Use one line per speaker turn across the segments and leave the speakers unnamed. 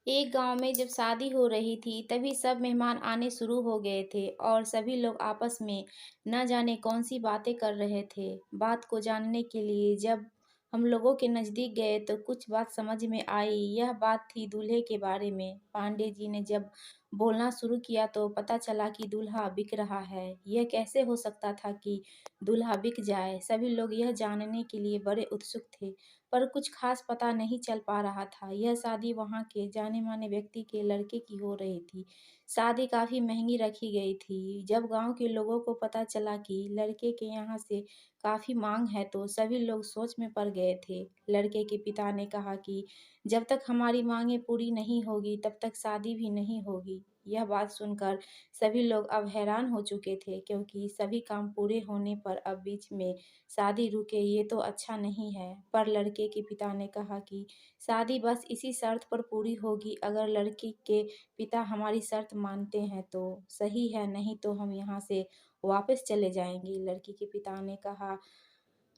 एक गांव में जब शादी हो रही थी तभी सब मेहमान आने शुरू हो गए थे और सभी लोग आपस में न जाने कौन सी बातें कर रहे थे। बात को जानने के लिए जब हम लोगों के नजदीक गए तो कुछ बात समझ में आई। यह बात थी दूल्हे के बारे में। पांडे जी ने जब बोलना शुरू किया तो पता चला कि दूल्हा बिक रहा है। यह कैसे हो सकता था कि दूल्हा बिक जाए। सभी लोग यह जानने के लिए बड़े उत्सुक थे, पर कुछ खास पता नहीं चल पा रहा था। यह शादी वहाँ के जाने-माने व्यक्ति के लड़के की हो रही थी। शादी काफ़ी महँगी रखी गई थी। जब गाँव के लोगों को पता चला कि लड़के के यहाँ से काफ़ी माँग है तो सभी लोग सोच में पड़ गए थे। लड़के के पिता ने कहा कि जब तक हमारी माँगें पूरी नहीं होगी तब तक शादी भी नहीं होगी। यह बात सुनकर सभी लोग अब हैरान हो चुके थे, क्योंकि सभी काम पूरे होने पर अब बीच में शादी रुके ये तो अच्छा नहीं है। पर लड़के के पिता ने कहा कि शादी बस इसी शर्त पर पूरी होगी, अगर लड़की के पिता हमारी शर्त मानते हैं तो सही है, नहीं तो हम यहाँ से वापस चले जाएंगे। लड़की के पिता ने कहा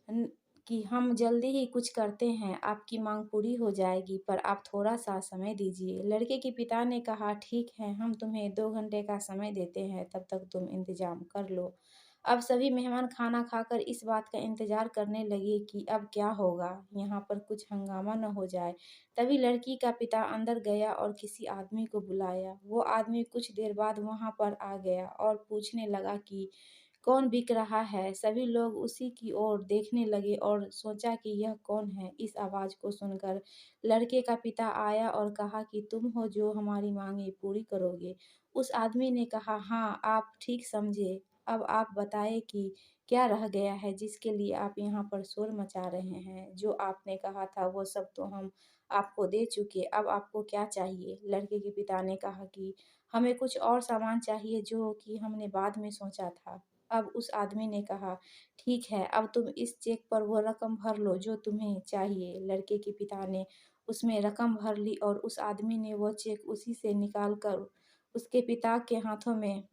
"न- कि हम जल्दी ही कुछ करते हैं, आपकी मांग पूरी हो जाएगी, पर आप थोड़ा सा समय दीजिए। लड़के के पिता ने कहा ठीक है, हम तुम्हें 2 घंटे का समय देते हैं, तब तक तुम इंतजाम कर लो। अब सभी मेहमान खाना खाकर इस बात का इंतजार करने लगे कि अब क्या होगा, यहाँ पर कुछ हंगामा न हो जाए। तभी लड़की का पिता अंदर गया और किसी आदमी को बुलाया। वो आदमी कुछ देर बाद वहां पर आ गया और पूछने लगा कि कौन बिक रहा है। सभी लोग उसी की ओर देखने लगे और सोचा कि यह कौन है। इस आवाज को सुनकर लड़के का पिता आया और कहा कि तुम हो जो हमारी मांगे पूरी करोगे। उस आदमी ने कहा हाँ, आप ठीक समझे। अब आप बताएं कि क्या रह गया है जिसके लिए आप यहाँ पर शोर मचा रहे हैं। जो आपने कहा था वो सब तो हम आपको दे चुके, अब आपको क्या चाहिए। लड़के के पिता ने कहा कि हमें कुछ और सामान चाहिए जो कि हमने बाद में सोचा था। अब उस आदमी ने कहा ठीक है, अब तुम इस चेक पर वो रकम भर लो जो तुम्हें चाहिए। लड़के के पिता ने उसमें रकम भर ली और उस आदमी ने वो चेक उसी से निकाल कर उसके पिता के हाथों में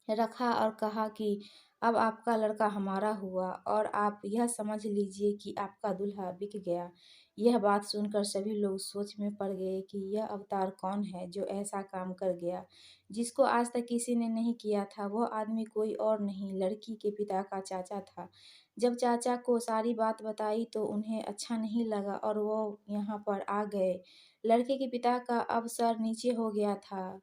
रखा और कहा कि अब आपका लड़का हमारा हुआ और आप यह समझ लीजिए कि आपका दूल्हा बिक गया। यह बात सुनकर सभी लोग सोच में पड़ गए कि यह अवतार कौन है जो ऐसा काम कर गया जिसको आज तक किसी ने नहीं किया था। वह आदमी कोई और नहीं, लड़की के पिता का चाचा था। जब चाचा को सारी बात बताई तो उन्हें अच्छा नहीं लगा और वो यहाँ पर आ गए। लड़के के पिता का अब सर नीचे हो गया था।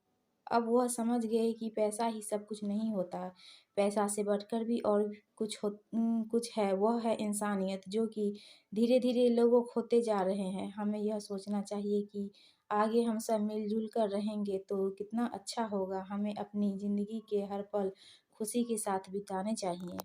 अब वह समझ गए कि पैसा ही सब कुछ नहीं होता, पैसा से बढ़कर भी और कुछ है, वह है इंसानियत, जो कि धीरे-धीरे लोगों खोते जा रहे हैं। हमें यह सोचना चाहिए कि आगे हम सब मिल-जुल कर रहेंगे तो कितना अच्छा होगा। हमें अपनी ज़िंदगी के हर पल खुशी के साथ बिताने चाहिए।